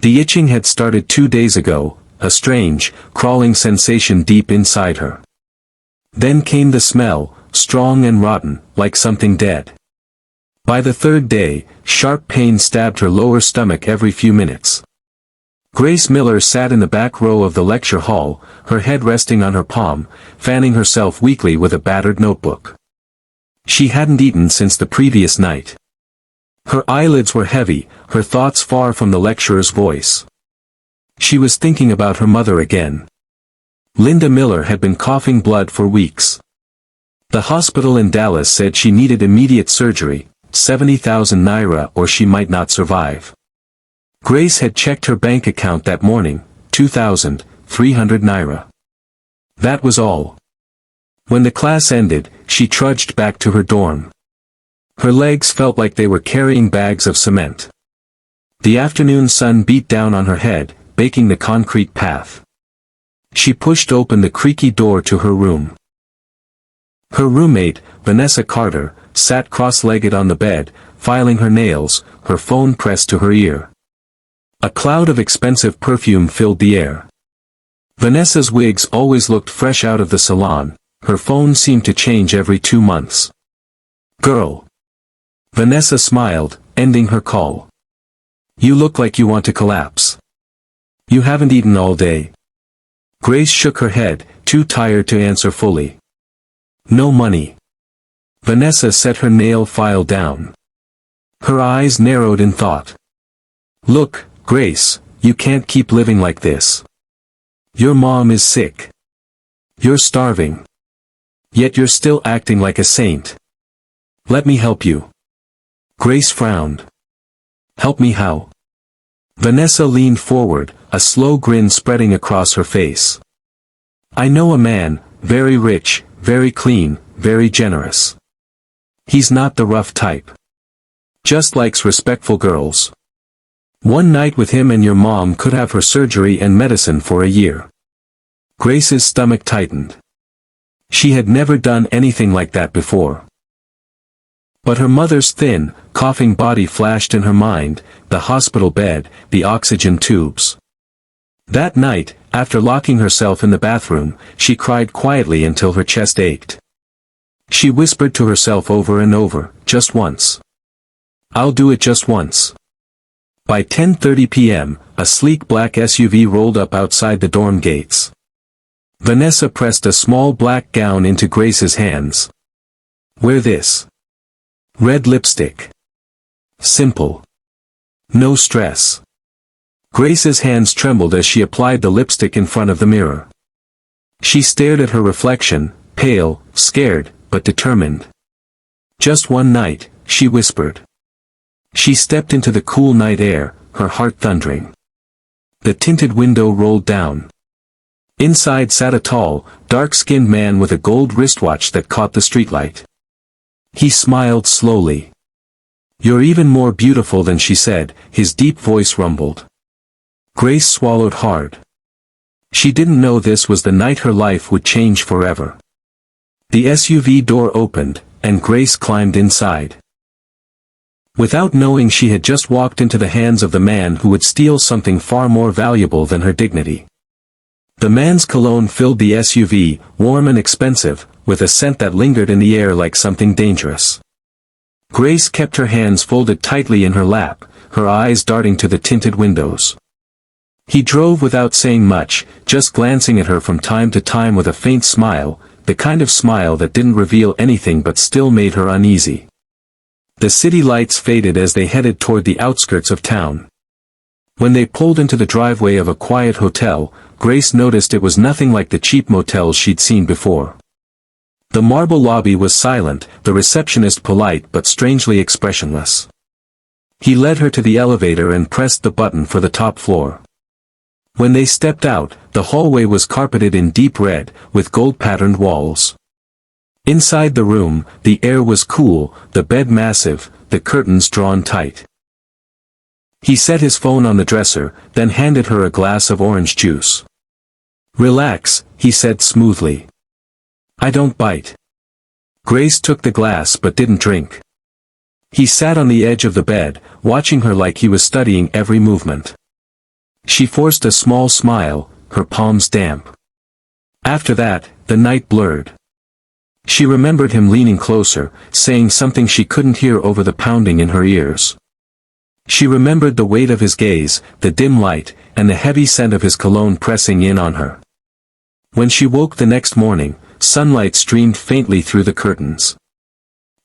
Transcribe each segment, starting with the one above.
The itching had started 2 days ago, a strange, crawling sensation deep inside her. Then came the smell, strong and rotten, like something dead. By the third day, sharp pain stabbed her lower stomach every few minutes. Grace Miller sat in the back row of the lecture hall, her head resting on her palm, fanning herself weakly with a battered notebook. She hadn't eaten since the previous night. Her eyelids were heavy, her thoughts far from the lecturer's voice. She was thinking about her mother again. Linda Miller had been coughing blood for weeks. The hospital in Dallas said she needed immediate surgery, 70,000 naira or she might not survive. Grace had checked her bank account that morning, 2,300 naira. That was all. When the class ended, she trudged back to her dorm. Her legs felt like they were carrying bags of cement. The afternoon sun beat down on her head, baking the concrete path. She pushed open the creaky door to her room. Her roommate, Vanessa Carter, sat cross-legged on the bed, filing her nails, her phone pressed to her ear. A cloud of expensive perfume filled the air. Vanessa's wigs always looked fresh out of the salon, her phone seemed to change every 2 months. "Girl." Vanessa smiled, ending her call. "You look like you want to collapse. You haven't eaten all day." Grace shook her head, too tired to answer fully. "No money." Vanessa set her nail file down. Her eyes narrowed in thought. "Look, Grace, you can't keep living like this. Your mom is sick. You're starving. Yet you're still acting like a saint. Let me help you." Grace frowned. "Help me how?" Vanessa leaned forward, a slow grin spreading across her face. "I know a man, very rich, very clean, very generous. He's not the rough type. Just likes respectful girls. One night with him and your mom could have her surgery and medicine for a year." Grace's stomach tightened. She had never done anything like that before. But her mother's thin, coughing body flashed in her mind, the hospital bed, the oxygen tubes. That night, after locking herself in the bathroom, she cried quietly until her chest ached. She whispered to herself over and over, "Just once. I'll do it just once." By 10:30 p.m., a sleek black SUV rolled up outside the dorm gates. Vanessa pressed a small black gown into Grace's hands. "Wear this. Red lipstick. Simple. No stress." Grace's hands trembled as she applied the lipstick in front of the mirror. She stared at her reflection, pale, scared, but determined. "Just one night," she whispered. She stepped into the cool night air, her heart thundering. The tinted window rolled down. Inside sat a tall, dark-skinned man with a gold wristwatch that caught the streetlight. He smiled slowly. "You're even more beautiful than she said," his deep voice rumbled. Grace swallowed hard. She didn't know this was the night her life would change forever. The SUV door opened, and Grace climbed inside. Without knowing, she had just walked into the hands of the man who would steal something far more valuable than her dignity. The man's cologne filled the SUV, warm and expensive, with a scent that lingered in the air like something dangerous. Grace kept her hands folded tightly in her lap, her eyes darting to the tinted windows. He drove without saying much, just glancing at her from time to time with a faint smile, the kind of smile that didn't reveal anything but still made her uneasy. The city lights faded as they headed toward the outskirts of town. When they pulled into the driveway of a quiet hotel, Grace noticed it was nothing like the cheap motels she'd seen before. The marble lobby was silent, the receptionist polite but strangely expressionless. He led her to the elevator and pressed the button for the top floor. When they stepped out, the hallway was carpeted in deep red, with gold-patterned walls. Inside the room, the air was cool, the bed massive, the curtains drawn tight. He set his phone on the dresser, then handed her a glass of orange juice. "Relax," he said smoothly. "I don't bite." Grace took the glass but didn't drink. He sat on the edge of the bed, watching her like he was studying every movement. She forced a small smile, her palms damp. After that, the night blurred. She remembered him leaning closer, saying something she couldn't hear over the pounding in her ears. She remembered the weight of his gaze, the dim light, and the heavy scent of his cologne pressing in on her. When she woke the next morning, sunlight streamed faintly through the curtains.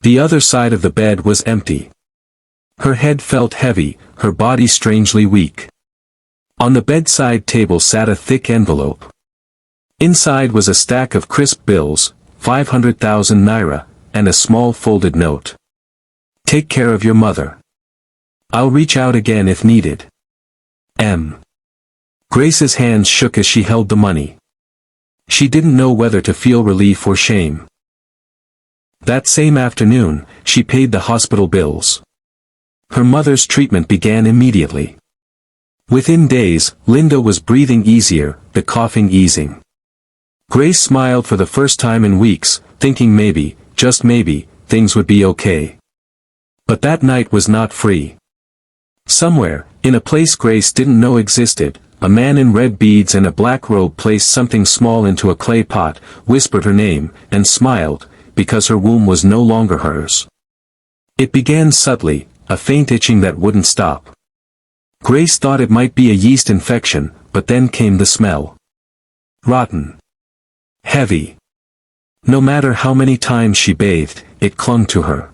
The other side of the bed was empty. Her head felt heavy, her body strangely weak. On the bedside table sat a thick envelope. Inside was a stack of crisp bills, 500,000 naira, and a small folded note. "Take care of your mother. I'll reach out again if needed. M." Grace's hands shook as she held the money. She didn't know whether to feel relief or shame. That same afternoon, she paid the hospital bills. Her mother's treatment began immediately. Within days, Linda was breathing easier, the coughing easing. Grace smiled for the first time in weeks, thinking maybe, just maybe, things would be okay. But that night was not free. Somewhere, in a place Grace didn't know existed, a man in red beads and a black robe placed something small into a clay pot, whispered her name, and smiled, because her womb was no longer hers. It began subtly, a faint itching that wouldn't stop. Grace thought it might be a yeast infection, but then came the smell. Rotten. Heavy. No matter how many times she bathed, it clung to her.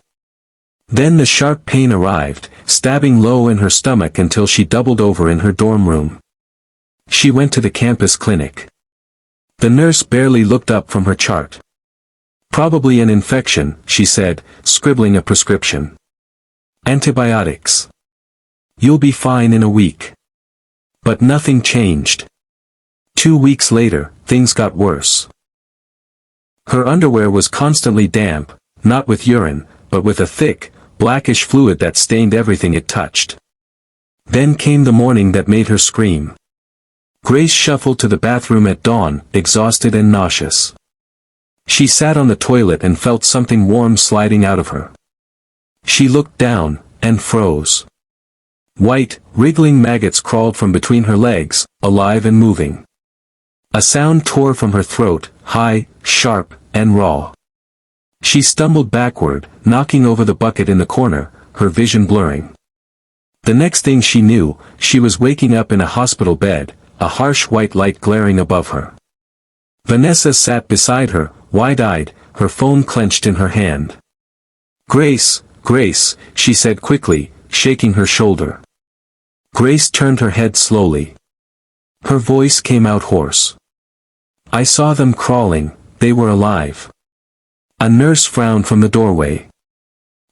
Then the sharp pain arrived, stabbing low in her stomach until she doubled over in her dorm room. She went to the campus clinic. The nurse barely looked up from her chart. "Probably an infection," she said, scribbling a prescription. "Antibiotics. You'll be fine in a week." But nothing changed. 2 weeks later, things got worse. Her underwear was constantly damp, not with urine, but with a thick, blackish fluid that stained everything it touched. Then came the morning that made her scream. Grace shuffled to the bathroom at dawn, exhausted and nauseous. She sat on the toilet and felt something warm sliding out of her. She looked down, and froze. White, wriggling maggots crawled from between her legs, alive and moving. A sound tore from her throat, high, sharp, and raw. She stumbled backward, knocking over the bucket in the corner, her vision blurring. The next thing she knew, she was waking up in a hospital bed, a harsh white light glaring above her. Vanessa sat beside her, wide-eyed, her phone clenched in her hand. "Grace, Grace," she said quickly, shaking her shoulder. Grace turned her head slowly. Her voice came out hoarse. "I saw them crawling, they were alive." A nurse frowned from the doorway.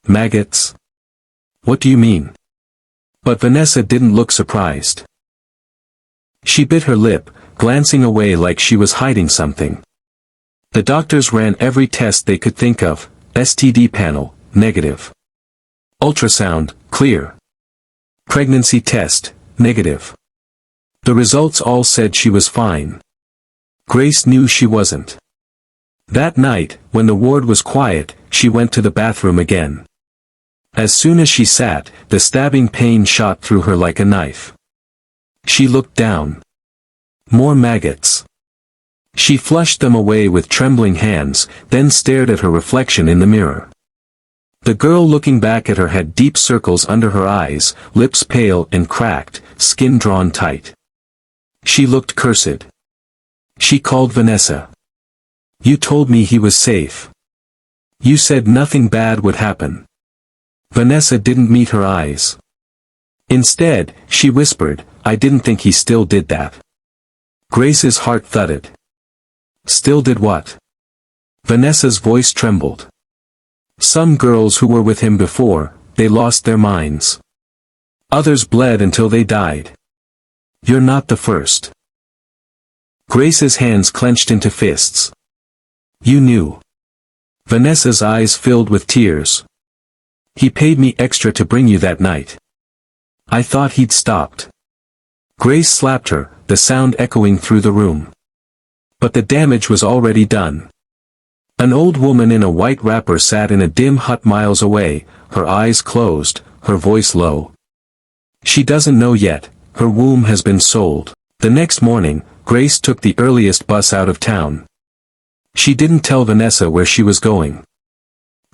"Maggots? What do you mean?" But Vanessa didn't look surprised. She bit her lip, glancing away like she was hiding something. The doctors ran every test they could think of, STD panel, negative. Ultrasound, clear. Pregnancy test, negative. The results all said she was fine. Grace knew she wasn't. That night, when the ward was quiet, she went to the bathroom again. As soon as she sat, the stabbing pain shot through her like a knife. She looked down. More maggots. She flushed them away with trembling hands, then stared at her reflection in the mirror. The girl looking back at her had deep circles under her eyes, lips pale and cracked, skin drawn tight. She looked cursed. She called Vanessa. "You told me he was safe. You said nothing bad would happen." Vanessa didn't meet her eyes. Instead, she whispered, "I didn't think he still did that." Grace's heart thudded. Still did what? Vanessa's voice trembled. Some girls who were with him before, they lost their minds. Others bled until they died. You're not the first. Grace's hands clenched into fists. You knew. Vanessa's eyes filled with tears. He paid me extra to bring you that night. I thought he'd stopped. Grace slapped her, the sound echoing through the room. But the damage was already done. An old woman in a white wrapper sat in a dim hut miles away, her eyes closed, her voice low. She doesn't know yet, her womb has been sold. The next morning, Grace took the earliest bus out of town. She didn't tell Vanessa where she was going.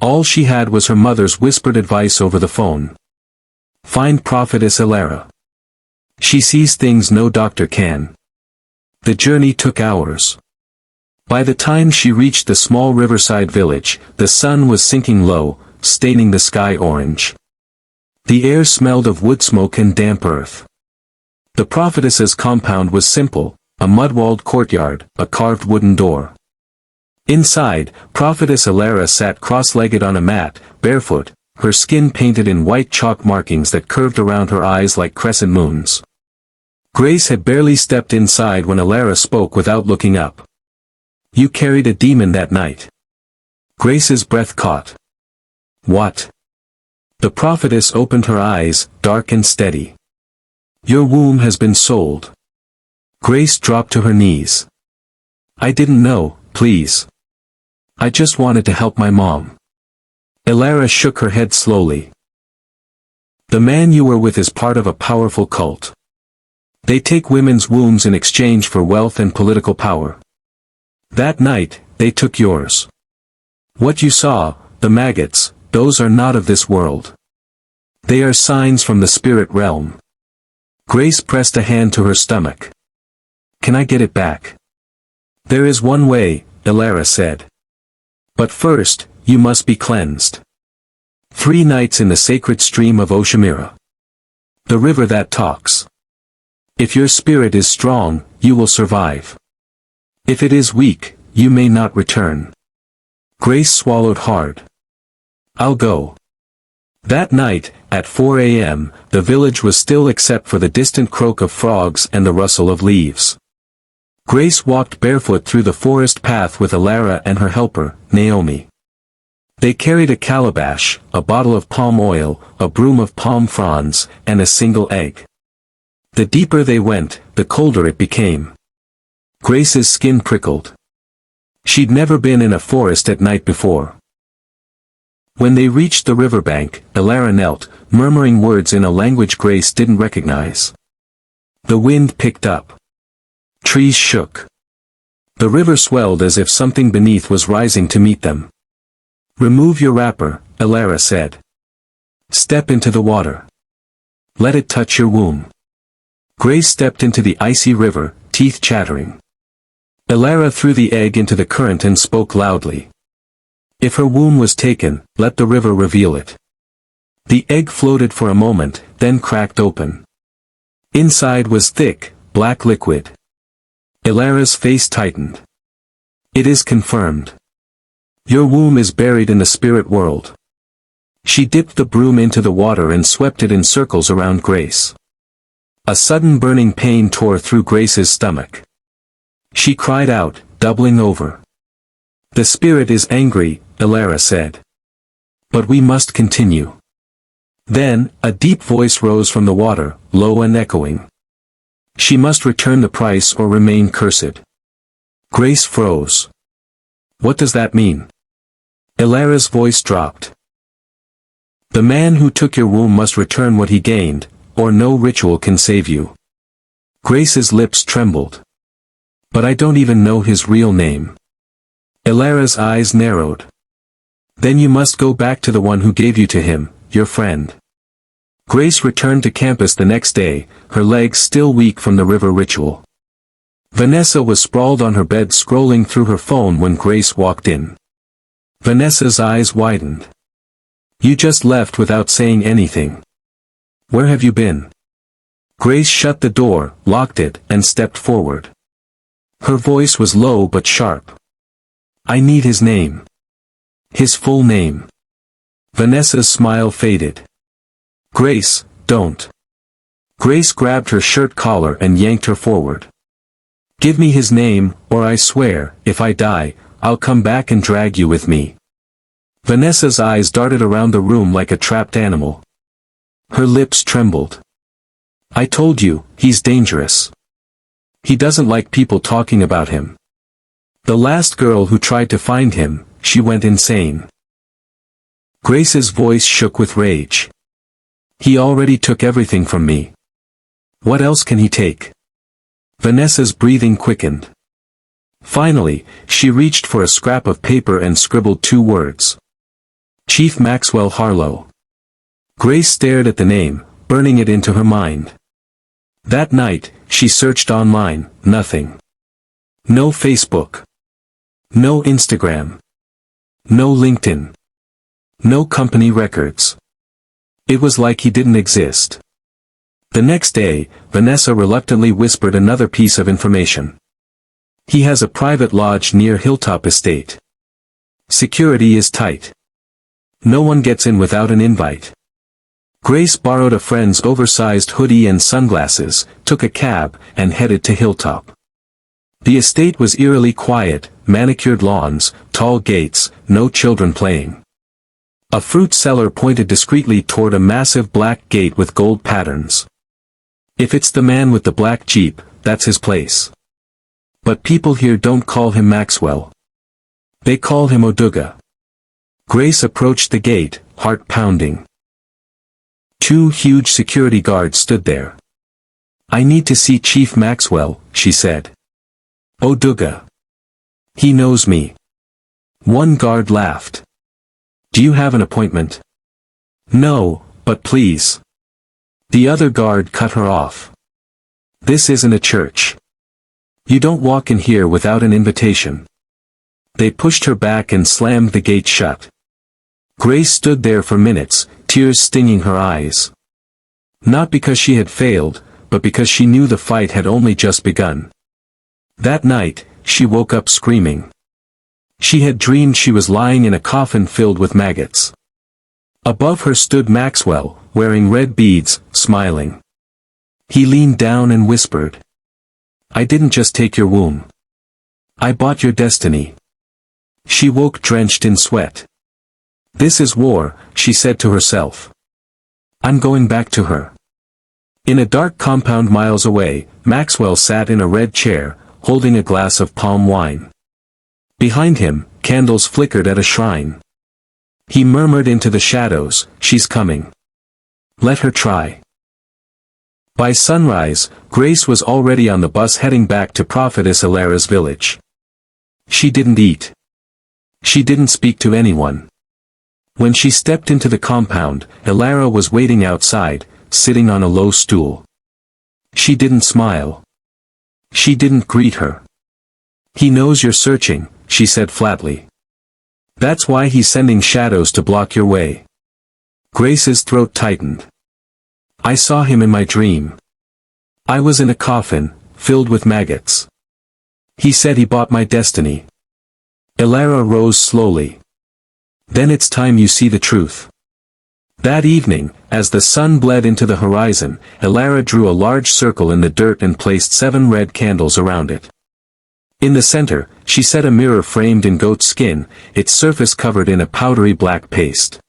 All she had was her mother's whispered advice over the phone. Find Prophetess Elara. She sees things no doctor can. The journey took hours. By the time she reached the small riverside village, the sun was sinking low, staining the sky orange. The air smelled of wood smoke and damp earth. The prophetess's compound was simple, a mud-walled courtyard, a carved wooden door. Inside, Prophetess Elara sat cross-legged on a mat, barefoot, her skin painted in white chalk markings that curved around her eyes like crescent moons. Grace had barely stepped inside when Elara spoke without looking up. You carried a demon that night. Grace's breath caught. What? The prophetess opened her eyes, dark and steady. Your womb has been sold. Grace dropped to her knees. I didn't know, please. I just wanted to help my mom. Elara shook her head slowly. The man you were with is part of a powerful cult. They take women's wombs in exchange for wealth and political power. That night, they took yours. What you saw, the maggots, those are not of this world. They are signs from the spirit realm. Grace pressed a hand to her stomach. Can I get it back? There is one way, Elara said. But first, you must be cleansed. 3 nights in the sacred stream of Oshamira. The river that talks. If your spirit is strong, you will survive. If it is weak, you may not return. Grace swallowed hard. I'll go. That night, at 4 a.m., the village was still except for the distant croak of frogs and the rustle of leaves. Grace walked barefoot through the forest path with Elara and her helper, Naomi. They carried a calabash, a bottle of palm oil, a broom of palm fronds, and a single egg. The deeper they went, the colder it became. Grace's skin prickled. She'd never been in a forest at night before. When they reached the riverbank, Elara knelt, murmuring words in a language Grace didn't recognize. The wind picked up. Trees shook. The river swelled as if something beneath was rising to meet them. Remove your wrapper, Elara said. Step into the water. Let it touch your womb. Grace stepped into the icy river, teeth chattering. Elara threw the egg into the current and spoke loudly. If her womb was taken, let the river reveal it. The egg floated for a moment, then cracked open. Inside was thick, black liquid. Elara's face tightened. It is confirmed. Your womb is buried in the spirit world. She dipped the broom into the water and swept it in circles around Grace. A sudden burning pain tore through Grace's stomach. She cried out, doubling over. The spirit is angry, Elara said. But we must continue. Then, a deep voice rose from the water, low and echoing. She must return the price or remain cursed. Grace froze. What does that mean? Elara's voice dropped. The man who took your womb must return what he gained, or no ritual can save you. Grace's lips trembled. But I don't even know his real name. Elara's eyes narrowed. Then you must go back to the one who gave you to him, your friend. Grace returned to campus the next day, her legs still weak from the river ritual. Vanessa was sprawled on her bed scrolling through her phone when Grace walked in. Vanessa's eyes widened. You just left without saying anything. Where have you been? Grace shut the door, locked it, and stepped forward. Her voice was low but sharp. I need his name. His full name. Vanessa's smile faded. Grace, don't. Grace grabbed her shirt collar and yanked her forward. Give me his name, or I swear, if I die, I'll come back and drag you with me. Vanessa's eyes darted around the room like a trapped animal. Her lips trembled. I told you, he's dangerous. He doesn't like people talking about him. The last girl who tried to find him, she went insane. Grace's voice shook with rage. He already took everything from me. What else can he take? Vanessa's breathing quickened. Finally, she reached for a scrap of paper and scribbled 2 words. Chief Maxwell Harlow. Grace stared at the name, burning it into her mind. That night, she searched online, nothing. No Facebook. No Instagram. No LinkedIn. No company records. It was like he didn't exist. The next day, Vanessa reluctantly whispered another piece of information. He has a private lodge near Hilltop Estate. Security is tight. No one gets in without an invite. Grace borrowed a friend's oversized hoodie and sunglasses, took a cab, and headed to Hilltop. The estate was eerily quiet, manicured lawns, tall gates, no children playing. A fruit seller pointed discreetly toward a massive black gate with gold patterns. If it's the man with the black Jeep, that's his place. But people here don't call him Maxwell. They call him Oduga. Grace approached the gate, heart pounding. 2 huge security guards stood there. I need to see Chief Maxwell, she said. Oduga. He knows me. One guard laughed. Do you have an appointment? No, but please. The other guard cut her off. This isn't a church. You don't walk in here without an invitation. They pushed her back and slammed the gate shut. Grace stood there for minutes, tears stinging her eyes. Not because she had failed, but because she knew the fight had only just begun. That night, she woke up screaming. She had dreamed she was lying in a coffin filled with maggots. Above her stood Maxwell, wearing red beads, smiling. He leaned down and whispered. I didn't just take your womb. I bought your destiny. She woke drenched in sweat. This is war, she said to herself. I'm going back to her. In a dark compound miles away, Maxwell sat in a red chair, holding a glass of palm wine. Behind him, candles flickered at a shrine. He murmured into the shadows, she's coming. Let her try. By sunrise, Grace was already on the bus heading back to Prophetess Ilara's village. She didn't eat. She didn't speak to anyone. When she stepped into the compound, Ilara was waiting outside, sitting on a low stool. She didn't smile. She didn't greet her. He knows you're searching, she said flatly. That's why he's sending shadows to block your way. Grace's throat tightened. I saw him in my dream. I was in a coffin, filled with maggots. He said he bought my destiny. Ilara rose slowly. Then it's time you see the truth. That evening, as the sun bled into the horizon, Ilara drew a large circle in the dirt and placed 7 red candles around it. In the center, she set a mirror framed in goat skin, its surface covered in a powdery black paste.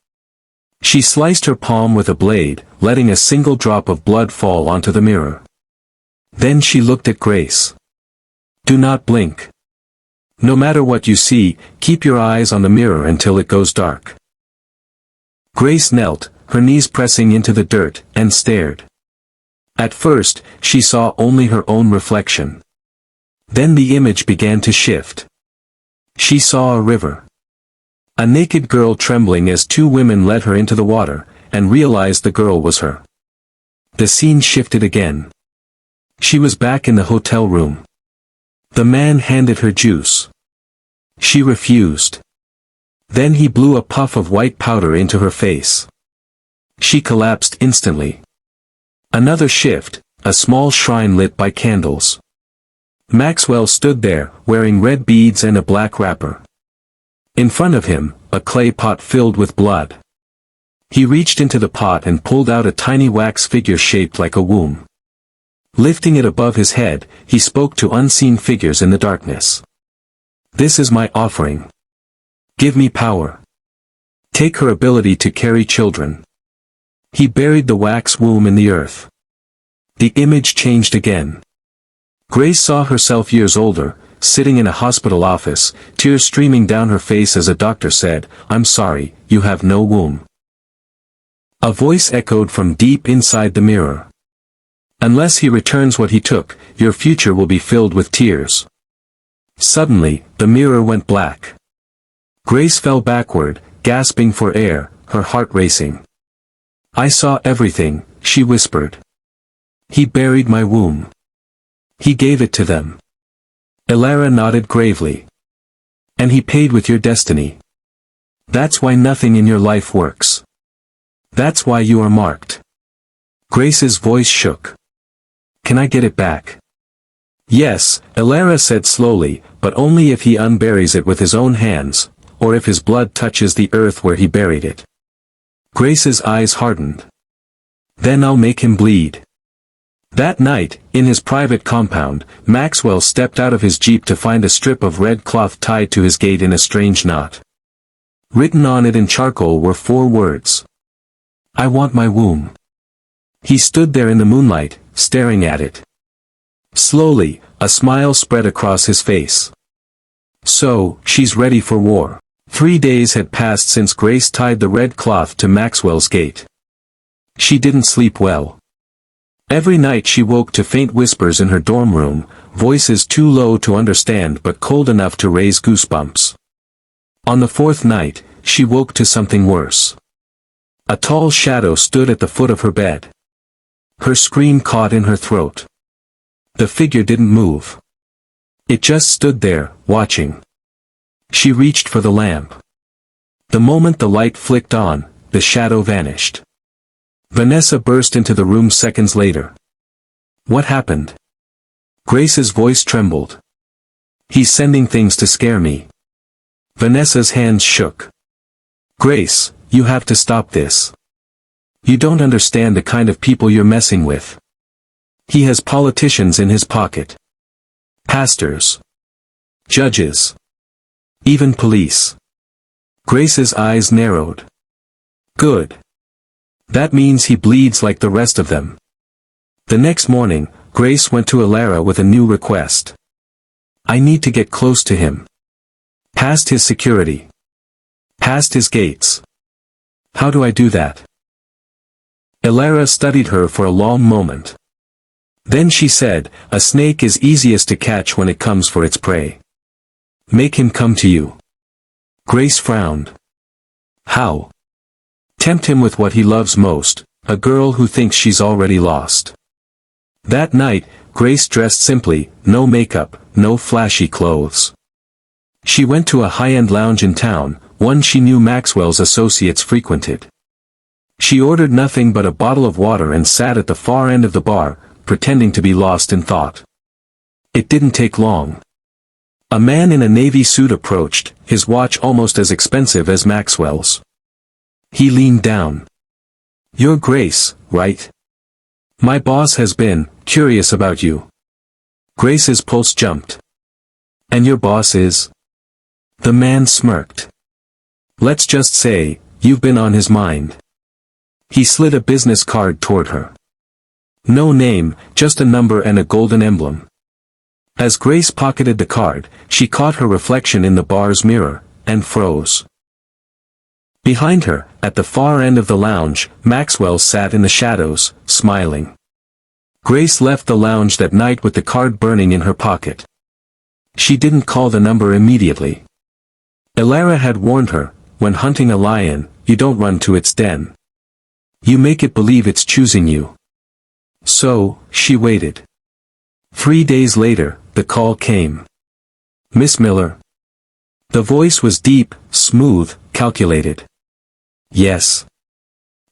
She sliced her palm with a blade, letting a single drop of blood fall onto the mirror. Then she looked at Grace. Do not blink. No matter what you see, keep your eyes on the mirror until it goes dark. Grace knelt, her knees pressing into the dirt, and stared. At first, she saw only her own reflection. Then the image began to shift. She saw a river. A naked girl trembling as 2 women led her into the water, and realized the girl was her. The scene shifted again. She was back in the hotel room. The man handed her juice. She refused. Then he blew a puff of white powder into her face. She collapsed instantly. Another shift, a small shrine lit by candles. Maxwell stood there, wearing red beads and a black wrapper. In front of him, a clay pot filled with blood. He reached into the pot and pulled out a tiny wax figure shaped like a womb. Lifting it above his head, he spoke to unseen figures in the darkness. This is my offering. Give me power. Take her ability to carry children. He buried the wax womb in the earth. The image changed again. Grace saw herself years older, sitting in a hospital office, tears streaming down her face as a doctor said, I'm sorry, you have no womb. A voice echoed from deep inside the mirror. Unless he returns what he took, your future will be filled with tears. Suddenly, the mirror went black. Grace fell backward, gasping for air, her heart racing. I saw everything, she whispered. He buried my womb. He gave it to them. Elara nodded gravely. And he paid with your destiny. That's why nothing in your life works. That's why you are marked. Grace's voice shook. Can I get it back? Yes, Elara said slowly, but only if he unburies it with his own hands, or if his blood touches the earth where he buried it. Grace's eyes hardened. Then I'll make him bleed. That night, in his private compound, Maxwell stepped out of his jeep to find a strip of red cloth tied to his gate in a strange knot. Written on it in charcoal were 4 words. I want my womb. He stood there in the moonlight, staring at it. Slowly, a smile spread across his face. So, she's ready for war. 3 days had passed since Grace tied the red cloth to Maxwell's gate. She didn't sleep well. Every night she woke to faint whispers in her dorm room, voices too low to understand but cold enough to raise goosebumps. On the 4th night, she woke to something worse. A tall shadow stood at the foot of her bed. Her scream caught in her throat. The figure didn't move. It just stood there, watching. She reached for the lamp. The moment the light flicked on, the shadow vanished. Vanessa burst into the room seconds later. What happened? Grace's voice trembled. He's sending things to scare me. Vanessa's hands shook. Grace, you have to stop this. You don't understand the kind of people you're messing with. He has politicians in his pocket. Pastors. Judges. Even police. Grace's eyes narrowed. Good. That means he bleeds like the rest of them. The next morning, Grace went to Elara with a new request. I need to get close to him. Past his security. Past his gates. How do I do that? Elara studied her for a long moment. Then she said, a snake is easiest to catch when it comes for its prey. Make him come to you. Grace frowned. How? Tempt him with what he loves most, a girl who thinks she's already lost. That night, Grace dressed simply, no makeup, no flashy clothes. She went to a high-end lounge in town, one she knew Maxwell's associates frequented. She ordered nothing but a bottle of water and sat at the far end of the bar, pretending to be lost in thought. It didn't take long. A man in a navy suit approached, his watch almost as expensive as Maxwell's. He leaned down. You're Grace, right? My boss has been curious about you. Grace's pulse jumped. And your boss is? The man smirked. Let's just say, you've been on his mind. He slid a business card toward her. No name, just a number and a golden emblem. As Grace pocketed the card, she caught her reflection in the bar's mirror, and froze. Behind her, at the far end of the lounge, Maxwell sat in the shadows, smiling. Grace left the lounge that night with the card burning in her pocket. She didn't call the number immediately. Elara had warned her, when hunting a lion, you don't run to its den. You make it believe it's choosing you. So, she waited. 3 days later, the call came. Miss Miller. The voice was deep, smooth, calculated. Yes.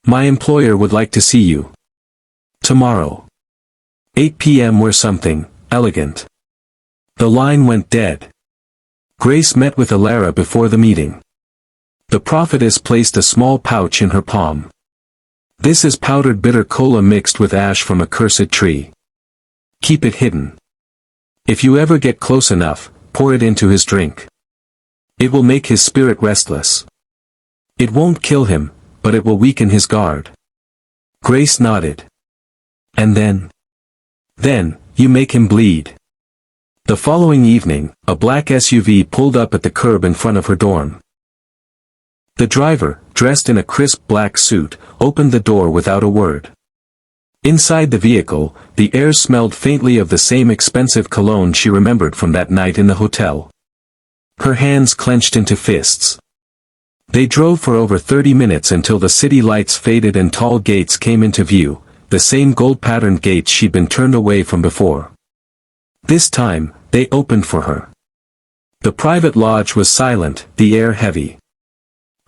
My employer would like to see you. Tomorrow. 8 p.m. or something, elegant. The line went dead. Grace met with Elara before the meeting. The prophetess placed a small pouch in her palm. This is powdered bitter cola mixed with ash from a cursed tree. Keep it hidden. If you ever get close enough, pour it into his drink. It will make his spirit restless. It won't kill him, but it will weaken his guard. Grace nodded. And then? Then, you make him bleed. The following evening, a black SUV pulled up at the curb in front of her dorm. The driver, dressed in a crisp black suit, opened the door without a word. Inside the vehicle, the air smelled faintly of the same expensive cologne she remembered from that night in the hotel. Her hands clenched into fists. They drove for over 30 minutes until the city lights faded and tall gates came into view, the same gold-patterned gates she'd been turned away from before. This time, they opened for her. The private lodge was silent, the air heavy.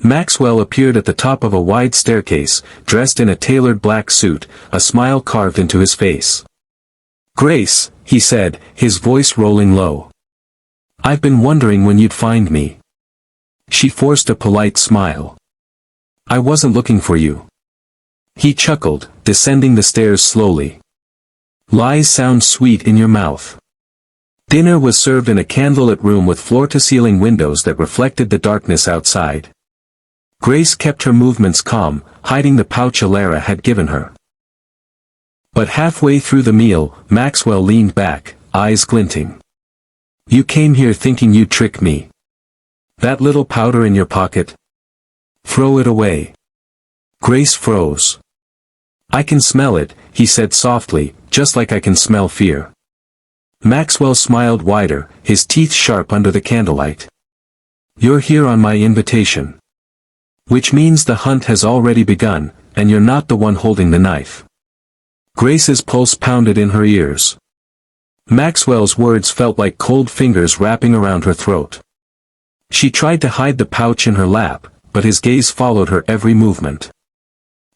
Maxwell appeared at the top of a wide staircase, dressed in a tailored black suit, a smile carved into his face. "Grace," he said, his voice rolling low. "I've been wondering when you'd find me." She forced a polite smile. "I wasn't looking for you." He chuckled, descending the stairs slowly. "Lies sound sweet in your mouth." Dinner was served in a candlelit room with floor-to-ceiling windows that reflected the darkness outside. Grace kept her movements calm, hiding the pouch Alara had given her. But halfway through the meal, Maxwell leaned back, eyes glinting. "You came here thinking you'd trick me. That little powder in your pocket? Throw it away." Grace froze. "I can smell it," he said softly, "just like I can smell fear." Maxwell smiled wider, his teeth sharp under the candlelight. "You're here on my invitation. Which means the hunt has already begun, and you're not the one holding the knife." Grace's pulse pounded in her ears. Maxwell's words felt like cold fingers wrapping around her throat. She tried to hide the pouch in her lap, but his gaze followed her every movement.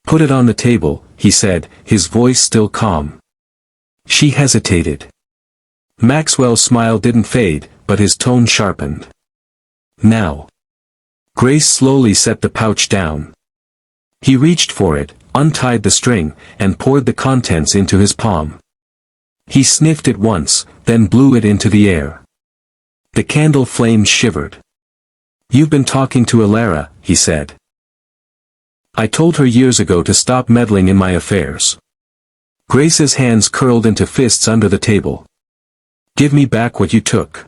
"Put it on the table," he said, his voice still calm. She hesitated. Maxwell's smile didn't fade, but his tone sharpened. "Now." Grace slowly set the pouch down. He reached for it, untied the string, and poured the contents into his palm. He sniffed it once, then blew it into the air. The candle flames shivered. "You've been talking to Alara," he said. "I told her years ago to stop meddling in my affairs." Grace's hands curled into fists under the table. "Give me back what you took."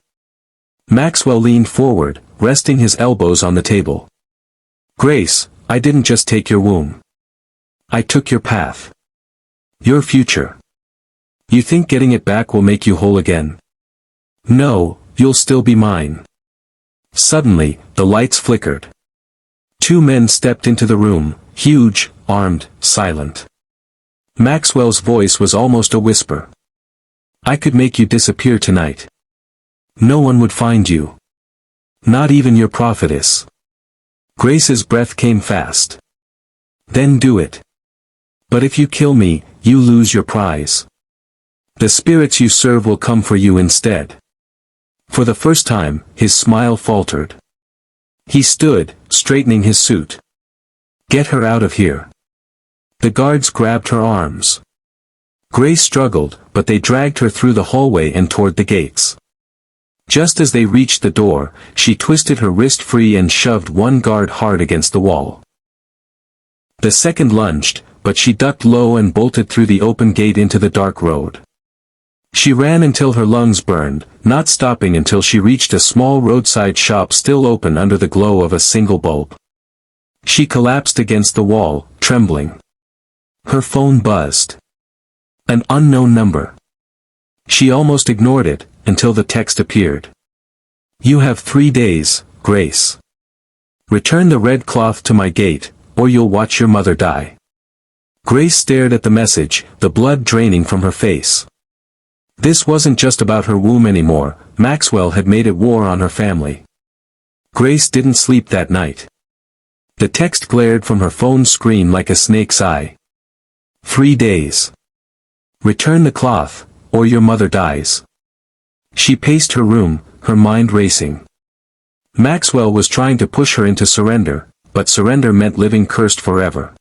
Maxwell leaned forward, resting his elbows on the table. "Grace, I didn't just take your womb. I took your path. Your future. You think getting it back will make you whole again? No, you'll still be mine." Suddenly, the lights flickered. Two men stepped into the room, huge, armed, silent. Maxwell's voice was almost a whisper. "I could make you disappear tonight. No one would find you. Not even your prophetess." Grace's breath came fast. "Then do it. But if you kill me, you lose your prize. The spirits you serve will come for you instead." For the first time, his smile faltered. He stood, straightening his suit. "Get her out of here." The guards grabbed her arms. Grace struggled, but they dragged her through the hallway and toward the gates. Just as they reached the door, she twisted her wrist free and shoved one guard hard against the wall. The second lunged, but she ducked low and bolted through the open gate into the dark road. She ran until her lungs burned, not stopping until she reached a small roadside shop still open under the glow of a single bulb. She collapsed against the wall, trembling. Her phone buzzed. An unknown number. She almost ignored it, until the text appeared. "You have 3 days, Grace. Return the red cloth to my gate, or you'll watch your mother die." Grace stared at the message, the blood draining from her face. This wasn't just about her womb anymore, Maxwell had made it war on her family. Grace didn't sleep that night. The text glared from her phone screen like a snake's eye. 3 days. Return the cloth, or your mother dies. She paced her room, her mind racing. Maxwell was trying to push her into surrender, but surrender meant living cursed forever.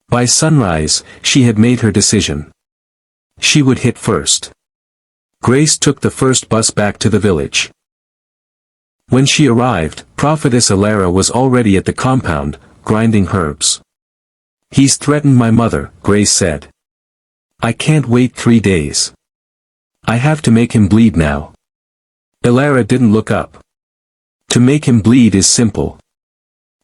By sunrise, she had made her decision. She would hit first. Grace took the first bus back to the village. When she arrived, Prophetess Alara was already at the compound, grinding herbs. "He's threatened my mother," Grace said. "I can't wait 3 days. I have to make him bleed now." Alara didn't look up. To make him bleed is simple.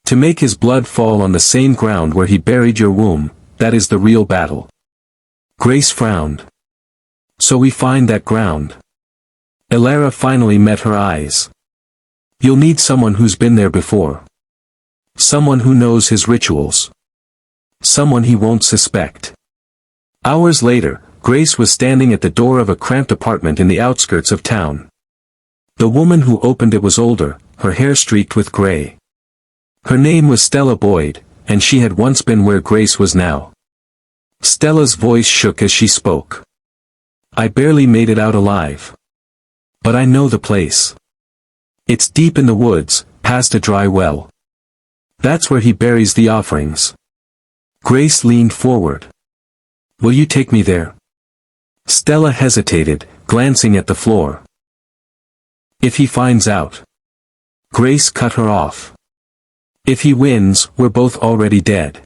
To make his blood fall on the same ground where he buried your womb, that is the real battle. Grace frowned. So we find that ground. Elara finally met her eyes. You'll need someone who's been there before. Someone who knows his rituals. Someone he won't suspect. Hours later, Grace was standing at the door of a cramped apartment in the outskirts of town. The woman who opened it was older, her hair streaked with gray. Her name was Stella Boyd, and she had once been where Grace was now. Stella's voice shook as she spoke. I barely made it out alive. But I know the place. It's deep in the woods, past a dry well. That's where he buries the offerings. Grace leaned forward. Will you take me there? Stella hesitated, glancing at the floor. If he finds out. Grace cut her off. If he wins, we're both already dead.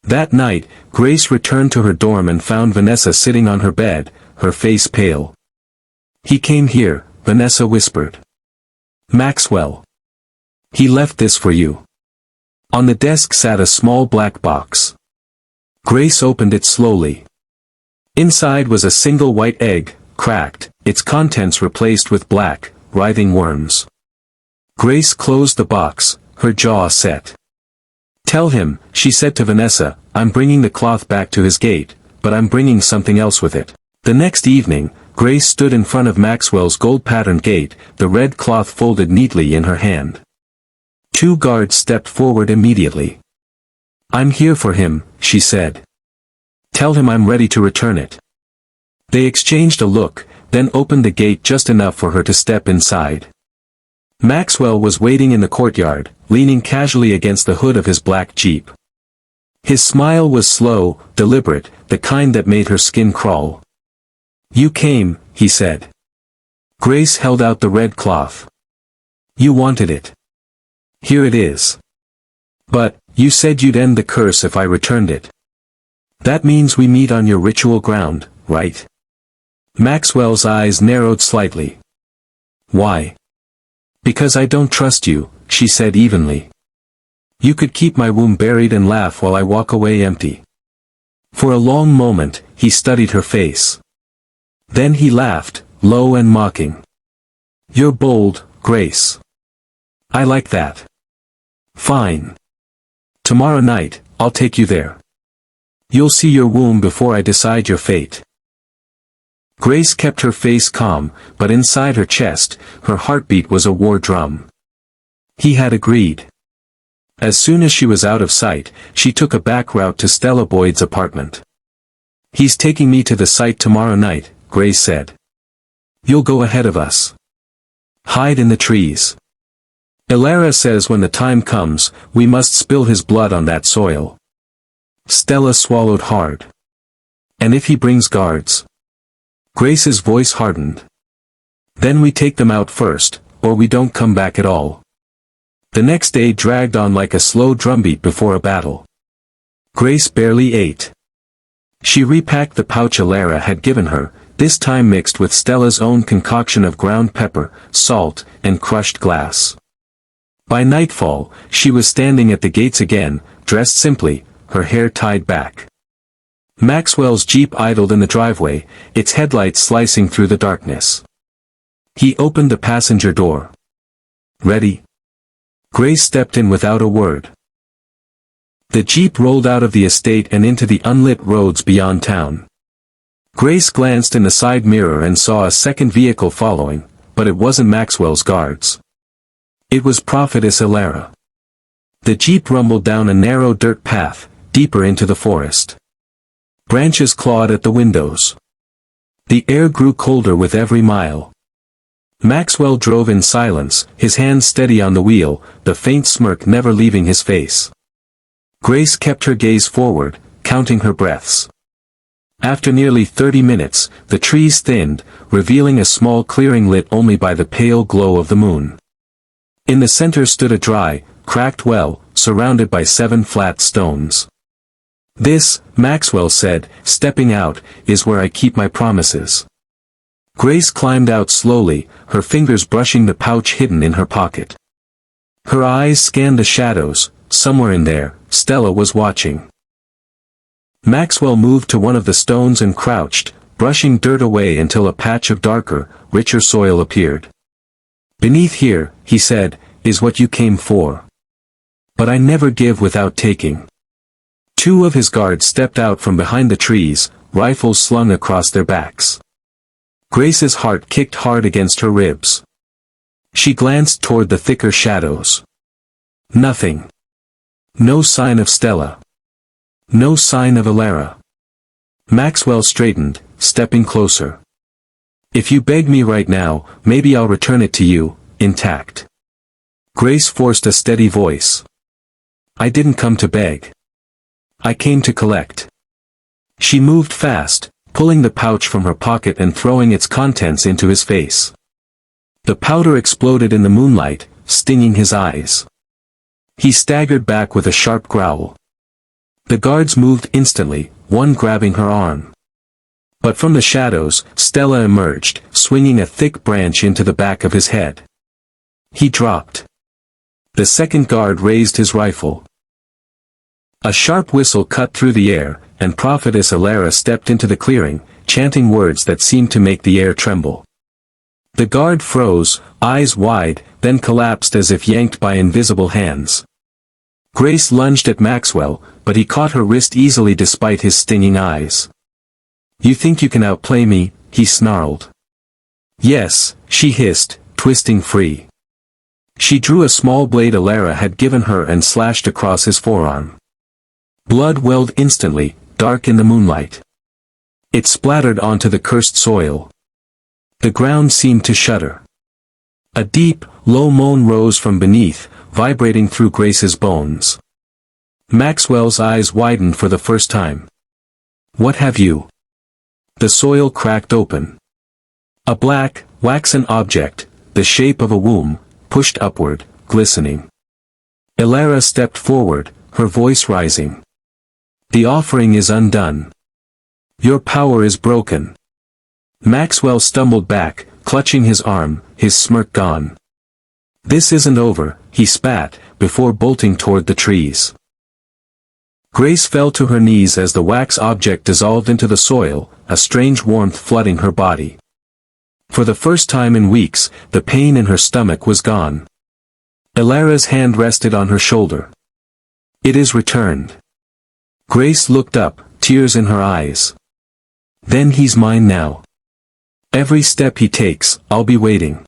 That night, Grace returned to her dorm and found Vanessa sitting on her bed, her face pale. He came here, Vanessa whispered. Maxwell. He left this for you. On the desk sat a small black box. Grace opened it slowly. Inside was a single white egg, cracked, its contents replaced with black, writhing worms. Grace closed the box, her jaw set. Tell him, she said to Vanessa, I'm bringing the cloth back to his gate, but I'm bringing something else with it. The next evening, Grace stood in front of Maxwell's gold-patterned gate, the red cloth folded neatly in her hand. 2 guards stepped forward immediately. I'm here for him, she said. Tell him I'm ready to return it. They exchanged a look, then opened the gate just enough for her to step inside. Maxwell was waiting in the courtyard, leaning casually against the hood of his black Jeep. His smile was slow, deliberate, the kind that made her skin crawl. You came, he said. Grace held out the red cloth. You wanted it. Here it is. But, you said you'd end the curse if I returned it. That means we meet on your ritual ground, right? Maxwell's eyes narrowed slightly. Why? Because I don't trust you, she said evenly. You could keep my womb buried and laugh while I walk away empty. For a long moment, he studied her face. Then he laughed, low and mocking. You're bold, Grace. I like that. Fine. Tomorrow night, I'll take you there. You'll see your womb before I decide your fate. Grace kept her face calm, but inside her chest, her heartbeat was a war drum. He had agreed. As soon as she was out of sight, she took a back route to Stella Boyd's apartment. He's taking me to the site tomorrow night, Grace said. You'll go ahead of us. Hide in the trees. Elara says when the time comes, we must spill his blood on that soil. Stella swallowed hard. And if he brings guards? Grace's voice hardened. Then we take them out first, or we don't come back at all. The next day dragged on like a slow drumbeat before a battle. Grace barely ate. She repacked the pouch Elara had given her, this time mixed with Stella's own concoction of ground pepper, salt, and crushed glass. By nightfall, she was standing at the gates again, dressed simply, her hair tied back. Maxwell's Jeep idled in the driveway, its headlights slicing through the darkness. He opened the passenger door. Ready? Grace stepped in without a word. The Jeep rolled out of the estate and into the unlit roads beyond town. Grace glanced in the side mirror and saw a second vehicle following, but it wasn't Maxwell's guards. It was Prophetess Elara. The Jeep rumbled down a narrow dirt path, deeper into the forest. Branches clawed at the windows. The air grew colder with every mile. Maxwell drove in silence, his hands steady on the wheel, the faint smirk never leaving his face. Grace kept her gaze forward, counting her breaths. After nearly 30 minutes, the trees thinned, revealing a small clearing lit only by the pale glow of the moon. In the center stood a dry, cracked well, surrounded by 7 flat stones. This, Maxwell said, stepping out, is where I keep my promises. Grace climbed out slowly, her fingers brushing the pouch hidden in her pocket. Her eyes scanned the shadows, somewhere in there, Stella was watching. Maxwell moved to one of the stones and crouched, brushing dirt away until a patch of darker, richer soil appeared. "Beneath here," he said, "is what you came for. But I never give without taking." Two of his guards stepped out from behind the trees, rifles slung across their backs. Grace's heart kicked hard against her ribs. She glanced toward the thicker shadows. Nothing. No sign of Stella. No sign of Alara. Maxwell straightened, stepping closer. "If you beg me right now, maybe I'll return it to you, intact." Grace forced a steady voice. "I didn't come to beg. I came to collect." She moved fast, pulling the pouch from her pocket and throwing its contents into his face. The powder exploded in the moonlight, stinging his eyes. He staggered back with a sharp growl. The guards moved instantly, one grabbing her arm. But from the shadows, Stella emerged, swinging a thick branch into the back of his head. He dropped. The second guard raised his rifle. A sharp whistle cut through the air, and Prophetess Alara stepped into the clearing, chanting words that seemed to make the air tremble. The guard froze, eyes wide, then collapsed as if yanked by invisible hands. Grace lunged at Maxwell, but he caught her wrist easily despite his stinging eyes. "You think you can outplay me?" he snarled. "Yes," she hissed, twisting free. She drew a small blade Alara had given her and slashed across his forearm. Blood welled instantly, dark in the moonlight. It splattered onto the cursed soil. The ground seemed to shudder. A deep, low moan rose from beneath, vibrating through Grace's bones. Maxwell's eyes widened for the first time. "What have you?" The soil cracked open. A black, waxen object, the shape of a womb, pushed upward, glistening. Alara stepped forward, her voice rising. "The offering is undone. Your power is broken." Maxwell stumbled back, clutching his arm, his smirk gone. "This isn't over," he spat, before bolting toward the trees. Grace fell to her knees as the wax object dissolved into the soil, a strange warmth flooding her body. For the first time in weeks, the pain in her stomach was gone. Alara's hand rested on her shoulder. "It is returned." Grace looked up, tears in her eyes. "Then he's mine now. Every step he takes, I'll be waiting."